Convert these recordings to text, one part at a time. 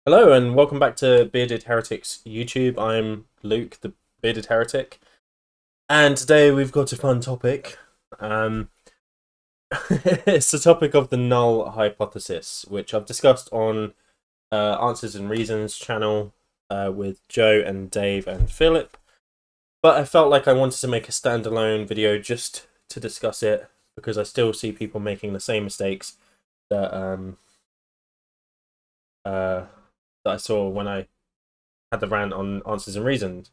Hello and welcome back to Bearded Heretics YouTube. I'm Luke, the Bearded Heretic, and today we've got a fun topic. It's the topic of the Null Hypothesis, which I've discussed on Answers and Reasons channel with Joe and Dave and Philip. But I felt like I wanted to make a standalone video just to discuss it because I still see people making the same mistakes that that I saw when I had the rant on Answers and Reasons.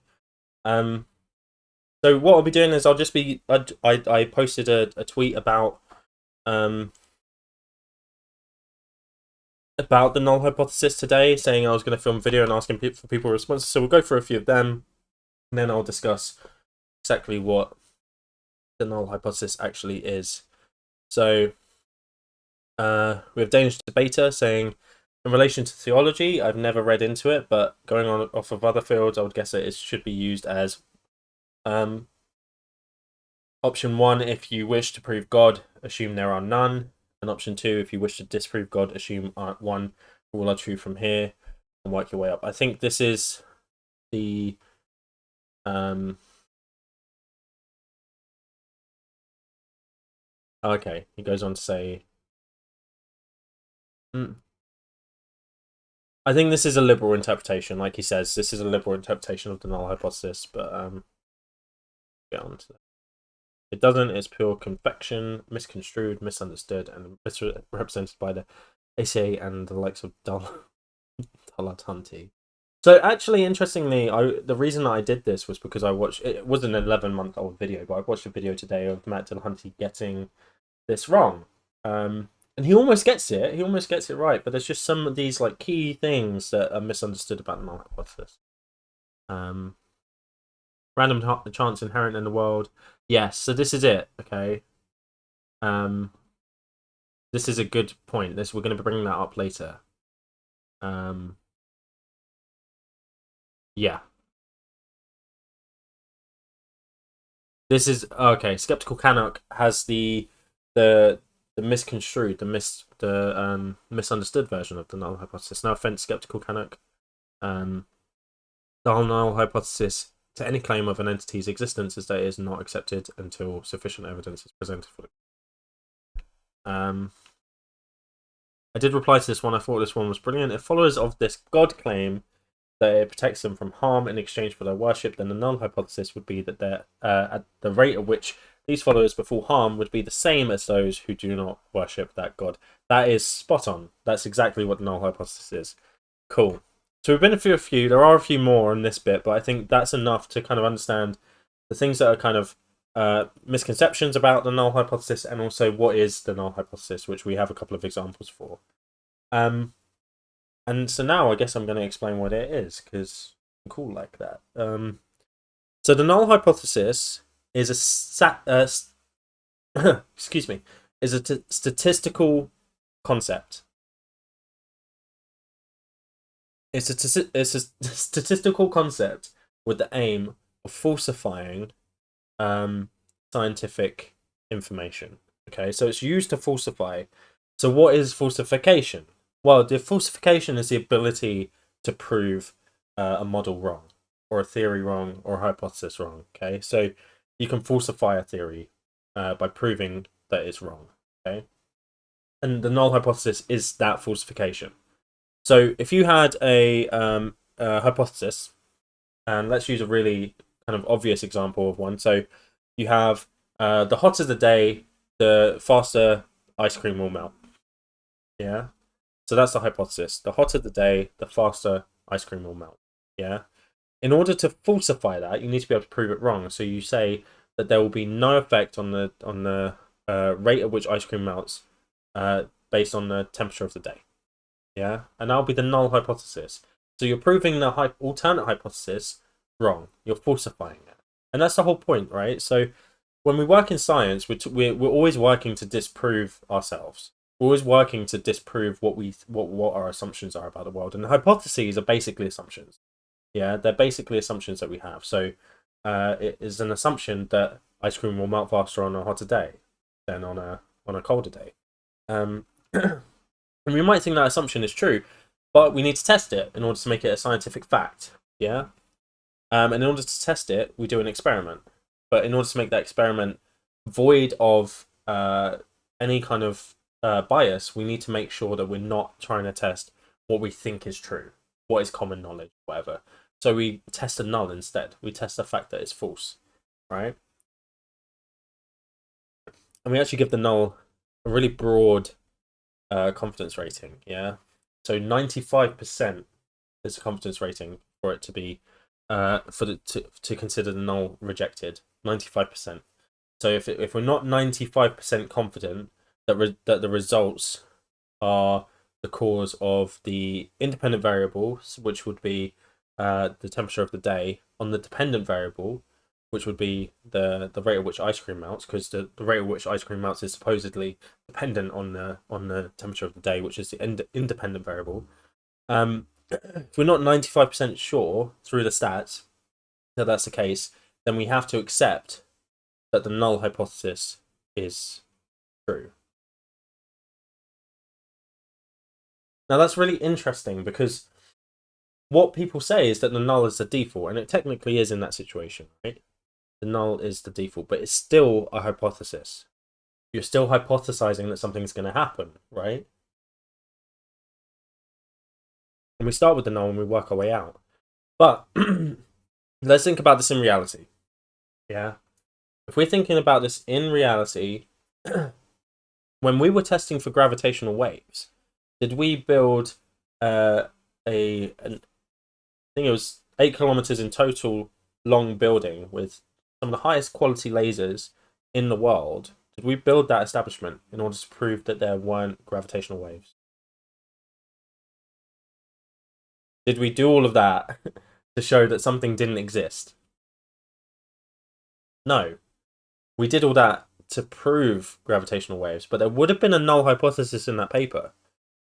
So what I'll be doing is I posted a tweet about the null hypothesis today, saying I was going to film a video and asking for people responses. So we'll go through a few of them, and then I'll discuss exactly what the null hypothesis actually is. So we have Danish Debater saying, in relation to theology, I've never read into it, but going on off of other fields, I would guess that it should be used as option 1, if you wish to prove God, assume there are none. And option 2, if you wish to disprove God, assume 1, all are true from here, and work your way up. I think this is the okay, he goes on to say, I think this is a liberal interpretation, like he says, this is a liberal interpretation of the null hypothesis, but get on to that. It doesn't, it's pure confection, misconstrued, misunderstood, and misrepresented by the ACA and the likes of Dilettanti. So actually, interestingly, the reason that I did this was because I watched, it was an 11-month-old video, but I watched a video today of Matt Dillahunty getting this wrong. And he almost gets it, right, but there's just some of these like key things that are misunderstood about the null hypothesis. Random chance inherent in the world. Yes, so this is it, okay? This is a good point. We're going to be bringing that up later. Yeah. This is okay. Skeptical Canuck has the misconstrued, the misunderstood version of the null hypothesis. No offense, Skeptical Canuck. The whole null hypothesis to any claim of an entity's existence is that it is not accepted until sufficient evidence is presented for it. I did reply to this one. I thought this one was brilliant. If followers of this God claim that it protects them from harm in exchange for their worship, then the null hypothesis would be that at the rate at which these followers befall harm would be the same as those who do not worship that God. That is spot on. That's exactly what the null hypothesis is. Cool. So we've been through a few. There are a few more on this bit, but I think that's enough to kind of understand the things that are kind of misconceptions about the null hypothesis, and also what is the null hypothesis, which we have a couple of examples for. And so now I guess I'm going to explain what it is, because I'm cool like that. So the null hypothesis is a statistical concept. It's a statistical concept with the aim of falsifying scientific information. Okay, so it's used to falsify. So what is falsification? Well, the falsification is the ability to prove a model wrong, or a theory wrong, or a hypothesis wrong. Okay, so you can falsify a theory by proving that it's wrong. Okay, and the null hypothesis is that falsification. So if you had a hypothesis, and let's use a really kind of obvious example of one. So you have the hotter the day, the faster ice cream will melt. Yeah. So that's the hypothesis. The hotter the day, the faster ice cream will melt. Yeah. In order to falsify that, you need to be able to prove it wrong. So you say that there will be no effect on the rate at which ice cream melts based on the temperature of the day. Yeah, and that'll be the null hypothesis. So you're proving the alternate hypothesis wrong. You're falsifying it, and that's the whole point, right? So when we work in science, we're always working to disprove ourselves. We're always working to disprove what our assumptions are about the world, and the hypotheses are basically assumptions. Yeah, they're basically assumptions that we have. So it is an assumption that ice cream will melt faster on a hotter day than on a colder day. And we might think that assumption is true, but we need to test it in order to make it a scientific fact. Yeah. And in order to test it, we do an experiment. But in order to make that experiment void of any kind of bias, we need to make sure that we're not trying to test what we think is true, what is common knowledge, whatever. So we test a null instead. We test the fact that it's false, right? And we actually give the null a really broad confidence rating, yeah? So 95% is a confidence rating for it to be, to consider the null rejected, 95%. So if we're not 95% confident that the results are the cause of the independent variables, which would be the temperature of the day, on the dependent variable, which would be the rate at which ice cream melts, because the rate at which ice cream melts is supposedly dependent on the temperature of the day, which is the independent variable. If we're not 95% sure through the stats that that's the case, then we have to accept that the null hypothesis is true. Now that's really interesting, because what people say is that the null is the default, and it technically is in that situation, right? The null is the default, but it's still a hypothesis. You're still hypothesizing that something's going to happen, right? And we start with the null and we work our way out. But let's think about this in reality. Yeah. If we're thinking about this in reality, when we were testing for gravitational waves, did we build I think it was 8 kilometers in total long building with some of the highest quality lasers in the world? Did we build that establishment in order to prove that there weren't gravitational waves? Did we do all of that to show that something didn't exist? No. We did all that to prove gravitational waves, but there would have been a null hypothesis in that paper.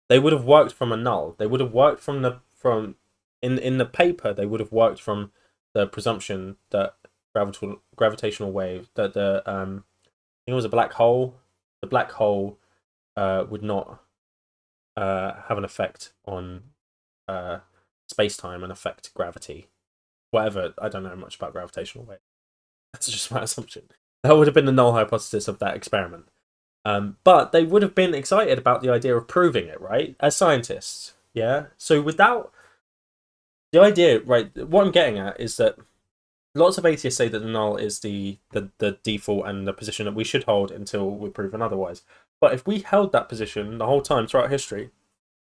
They would have worked from a null. They would have worked in the paper. They would have worked from the presumption that gravitational wave, that I think it was a black hole. The black hole would not have an effect on space-time and affect gravity. Whatever, I don't know much about gravitational waves. That's just my assumption. That would have been the null hypothesis of that experiment. But they would have been excited about the idea of proving it, right? As scientists, yeah? So without the idea, right, what I'm getting at is that lots of atheists say that the null is the default and the position that we should hold until we're proven otherwise. But if we held that position the whole time throughout history,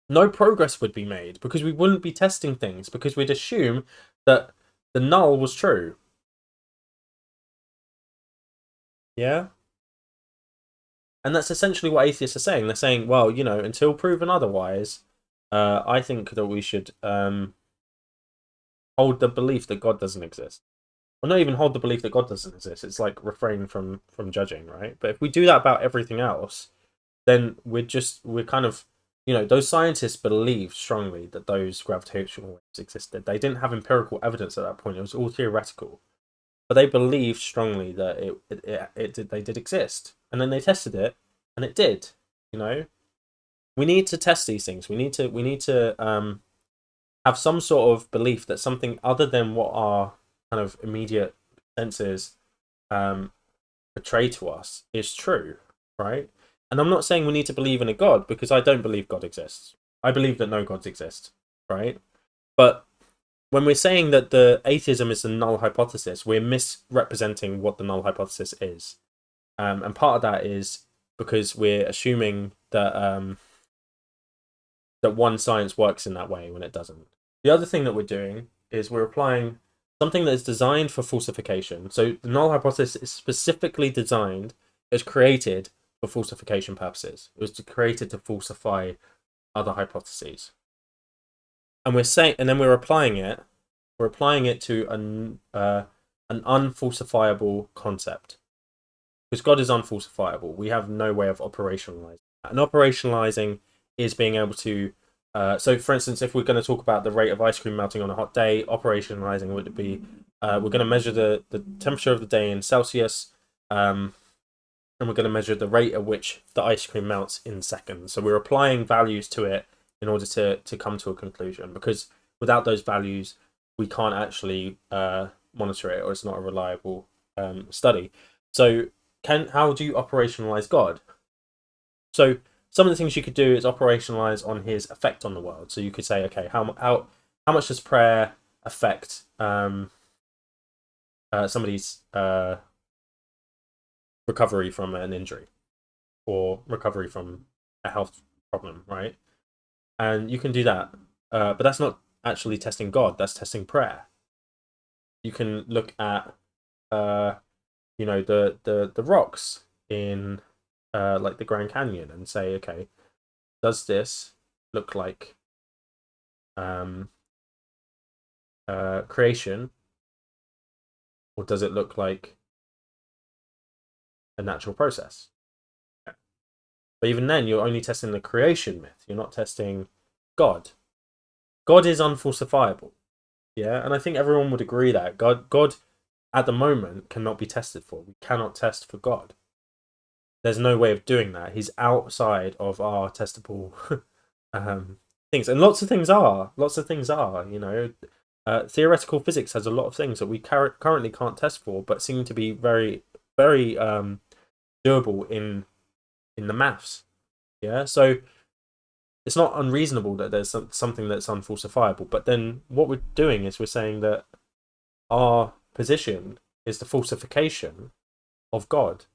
no progress would be made, because we wouldn't be testing things, because we'd assume that the null was true. Yeah? And that's essentially what atheists are saying. They're saying, well, you know, until proven otherwise, I think that we should hold the belief that God doesn't exist. Well, not even hold the belief that God doesn't exist. It's like refrain from judging, right? But if we do that about everything else, then we're kind of, you know, those scientists believed strongly that those gravitational waves existed. They didn't have empirical evidence at that point. It was all theoretical. But they believed strongly that they did exist. And then they tested it, and it did. You know, we need to test these things. We need to have some sort of belief that something other than what our kind of immediate senses portray to us is true, right? And I'm not saying we need to believe in a God, because I don't believe God exists. I believe that no gods exist, right? But when we're saying that the atheism is the null hypothesis, we're misrepresenting what the null hypothesis is. And part of that is because we're assuming that that one science works in that way when it doesn't. The other thing that we're doing is we're applying something that is designed for falsification. So the null hypothesis is specifically designed, it's created for falsification purposes. It was created to falsify other hypotheses. And then we're applying it. We're applying it to an unfalsifiable concept, because God is unfalsifiable. We have no way of operationalizing that. And operationalizing is being able to. So, for instance, if we're going to talk about the rate of ice cream melting on a hot day, operationalizing would be we're going to measure the temperature of the day in Celsius, and we're going to measure the rate at which the ice cream melts in seconds. So we're applying values to it in order to come to a conclusion, because without those values, we can't actually monitor it, or it's not a reliable study. So how do you operationalize God? So some of the things you could do is operationalize on his effect on the world. So you could say, okay, how much does prayer affect somebody's recovery from an injury or recovery from a health problem, right? And you can do that, but that's not actually testing God. That's testing prayer. You can look at, the rocks in like the Grand Canyon and say, okay, does this look like creation, or does it look like a natural process? But even then, you're only testing the creation myth. You're not testing God. God is unfalsifiable. Yeah, and I think everyone would agree that God at the moment cannot be tested for. We cannot test for God. There's no way of doing that. He's outside of our testable things, and lots of things are. Theoretical physics has a lot of things that we currently can't test for, but seem to be very, very doable in the maths. Yeah, so it's not unreasonable that there's something that's unfalsifiable. But then what we're doing is we're saying that our position is the falsification of God,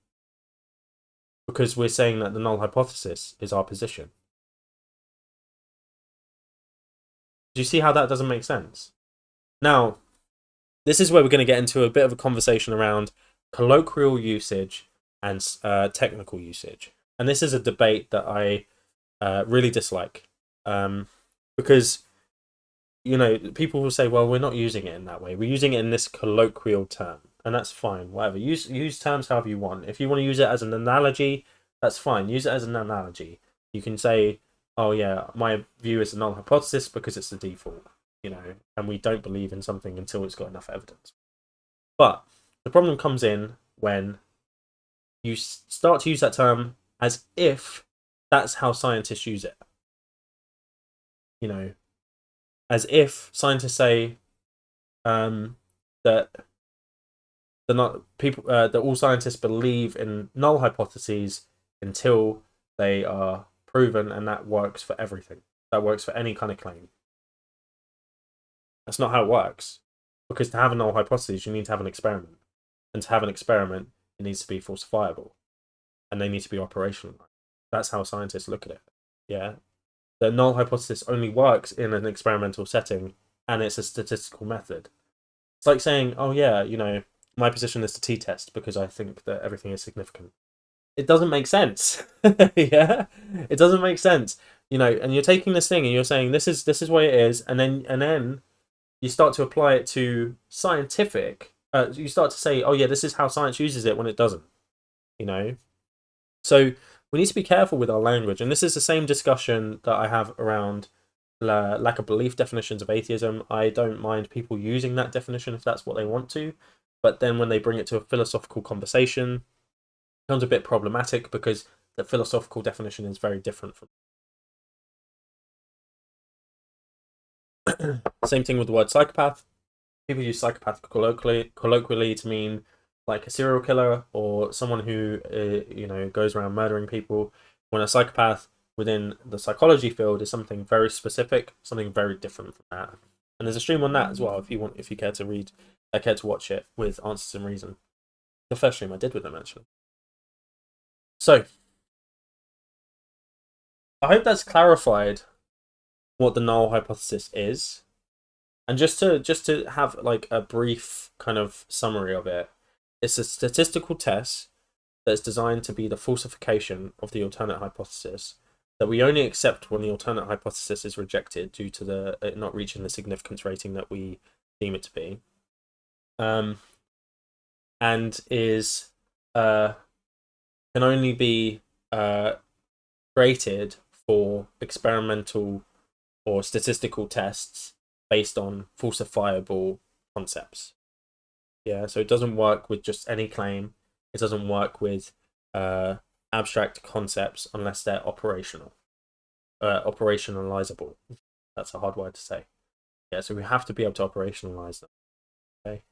because we're saying that the null hypothesis is our position. Do you see how that doesn't make sense? Now, this is where we're going to get into a bit of a conversation around colloquial usage and technical usage. And this is a debate that I really dislike, because people will say, well, we're not using it in that way. We're using it in this colloquial term, and that's fine. Whatever, use terms however you want. If you want to use it as an analogy, that's fine. Use it as an analogy. You can say, oh yeah, my view is a null hypothesis because it's the default, and we don't believe in something until it's got enough evidence. But the problem comes in when you start to use that term as if that's how scientists use it. As if scientists say that that all scientists believe in null hypotheses until they are proven, and that works for everything. That works for any kind of claim. That's not how it works. Because to have a null hypothesis, you need to have an experiment. And to have an experiment, it needs to be falsifiable. And they need to be operational. That's how scientists look at it. Yeah. The null hypothesis only works in an experimental setting, and it's a statistical method. It's like saying, oh yeah, my position is the t-test because I think that everything is significant. It doesn't make sense. Yeah, it doesn't make sense. And you're taking this thing and you're saying this is what it is, and then you start to apply it to scientific. You start to say, oh yeah, this is how science uses it, when it doesn't. So we need to be careful with our language, and this is the same discussion that I have around lack of belief definitions of atheism. I don't mind people using that definition if that's what they want to, but then when they bring it to a philosophical conversation, it becomes a bit problematic because the philosophical definition is very different from. Same thing with the word psychopath. People use psychopath colloquially to mean like a serial killer or someone who goes around murdering people, when a psychopath within the psychology field is something very specific, something very different from that. And there's a stream on that as well if you care to watch it, with Answers in Reason. The first stream I did with them, actually. So I hope that's clarified what the null hypothesis is. And just to have like a brief kind of summary of it, it's a statistical test that's designed to be the falsification of the alternate hypothesis, that we only accept when the alternate hypothesis is rejected due to it not reaching the significance rating that we deem it to be, and is can only be created for experimental or statistical tests based on falsifiable concepts. Yeah, so it doesn't work with just any claim. It doesn't work with abstract concepts unless they're operational. operationalizable. That's a hard word to say. Yeah, so we have to be able to operationalize them. Okay,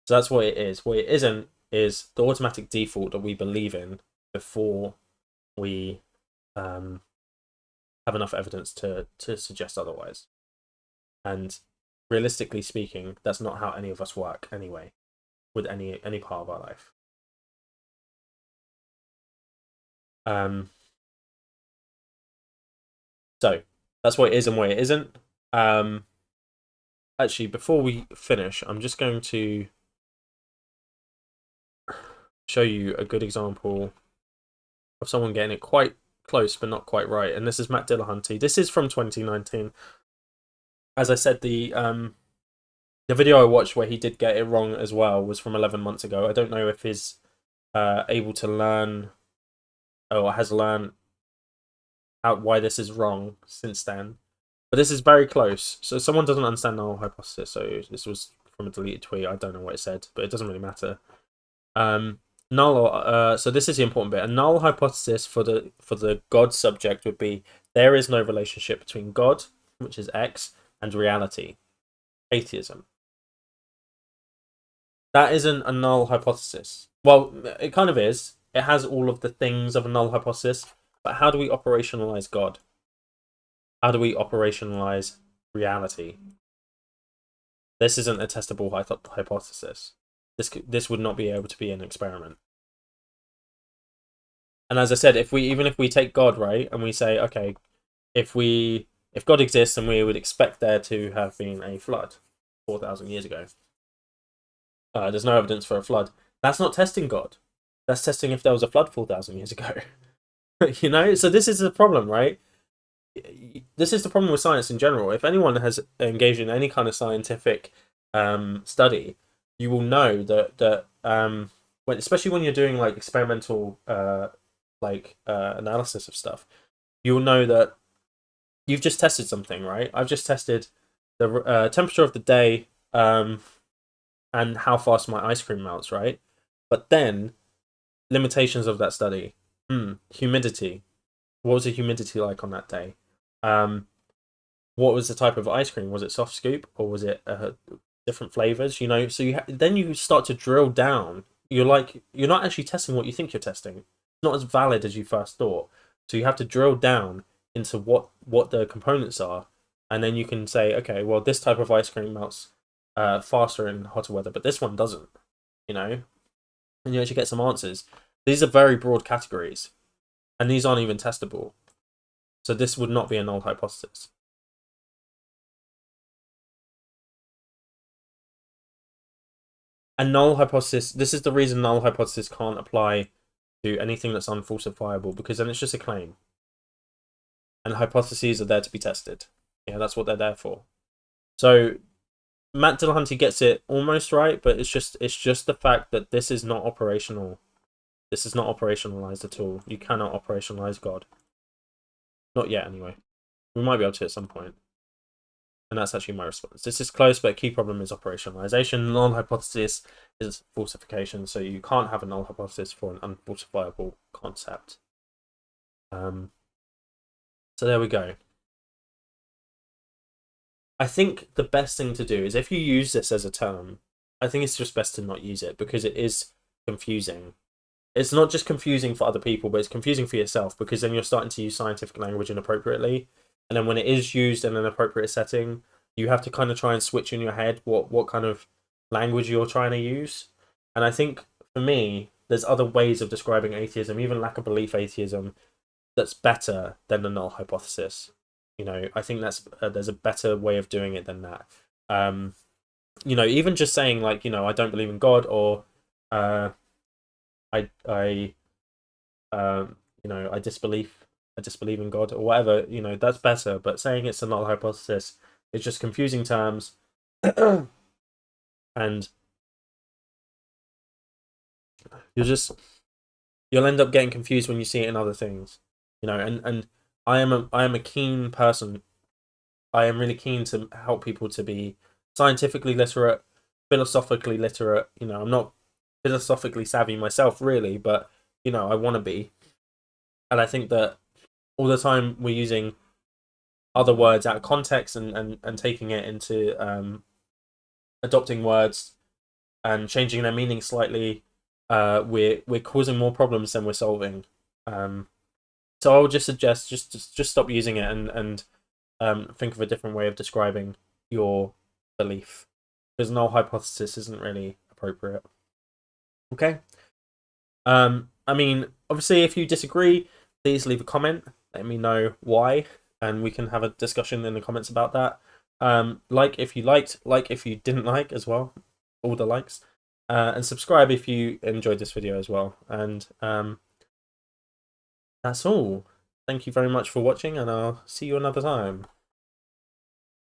so that's what it is. What it isn't is the automatic default that we believe in before we have enough evidence to suggest otherwise. And realistically speaking, that's not how any of us work anyway, with any part of our life. So that's what it is and what it isn't. Actually, before we finish, I'm just going to show you a good example of someone getting it quite close but not quite right. And this is Matt Dillahunty. This is from 2019. As I said, the video I watched where he did get it wrong as well was from 11 months ago. I don't know if he's able to learn or has learned out why this is wrong since then. But this is very close. So someone doesn't understand null hypothesis. So this was from a deleted tweet. I don't know what it said, but it doesn't really matter. So this is the important bit. A null hypothesis for the God subject would be there is no relationship between God, which is X, and reality, atheism. That isn't a null hypothesis. Well, it kind of is. It has all of the things of a null hypothesis, but how do we operationalize God? How do we operationalize reality? This isn't a testable hypothesis. This would not be able to be an experiment. And as I said, even if we take God, right, and we say, okay, if God exists, then we would expect there to have been a flood 4,000 years ago. There's no evidence for a flood. That's not testing God. That's testing if there was a flood 4,000 years ago. You know, so this is the problem, right? This is the problem with science in general. If anyone has engaged in any kind of scientific study, you will know that especially when you're doing like experimental analysis of stuff, you will know that you've just tested something, right? I've just tested the temperature of the day and how fast my ice cream melts, right? But then limitations of that study. Humidity. What was the humidity like on that day? What was the type of ice cream? Was it soft scoop or was it different flavors? You know, so then you start to drill down. You're not actually testing what you think you're testing. It's not as valid as you first thought. So you have to drill down into what the components are, and then you can say, okay, well, this type of ice cream melts faster in hotter weather, but this one doesn't. You know, and you actually get some answers. These are very broad categories, and these aren't even testable. So this would not be a null hypothesis. A null hypothesis, this is the reason null hypothesis can't apply to anything that's unfalsifiable, because then it's just a claim. And hypotheses are there to be tested. Yeah, that's what they're there for. So Matt Dillahunty gets it almost right, but it's just the fact that this is not operational. This is not operationalized at all. You cannot operationalize God. Not yet, anyway. We might be able to at some point. And that's actually my response. This is close, but a key problem is operationalization. Null hypothesis is falsification, so you can't have a null hypothesis for an unfalsifiable concept. So there we go. I think the best thing to do is, if you use this as a term, I think it's just best to not use it, because it is confusing. It's not just confusing for other people, but it's confusing for yourself, because then you're starting to use scientific language inappropriately. And then when it is used in an appropriate setting, you have to kind of try and switch in your head what kind of language you're trying to use. And I think, for me, there's other ways of describing atheism, even lack of belief atheism, that's better than the null hypothesis. You know, I think there's a better way of doing it than that. You know, even just saying, like, you know, I don't believe in God, or I disbelieve in God, or whatever, you know, that's better. But saying it's a null hypothesis is just confusing terms, and you'll end up getting confused when you see it in other things, you know. And I am a keen person. I am really keen to help people to be scientifically literate, philosophically literate. You know, I'm not philosophically savvy myself, really, but, you know, I want to be. And I think that all the time we're using other words out of context and taking it into adopting words and changing their meaning slightly. We're causing more problems than we're solving. So I would just suggest just stop using it and think of a different way of describing your belief, because null hypothesis isn't really appropriate. Okay. I mean, obviously, if you disagree, please leave a comment. Let me know why, and we can have a discussion in the comments about that. Like if you liked, like if you didn't like as well, all the likes, and subscribe if you enjoyed this video as well. And that's all. Thank you very much for watching, and I'll see you another time.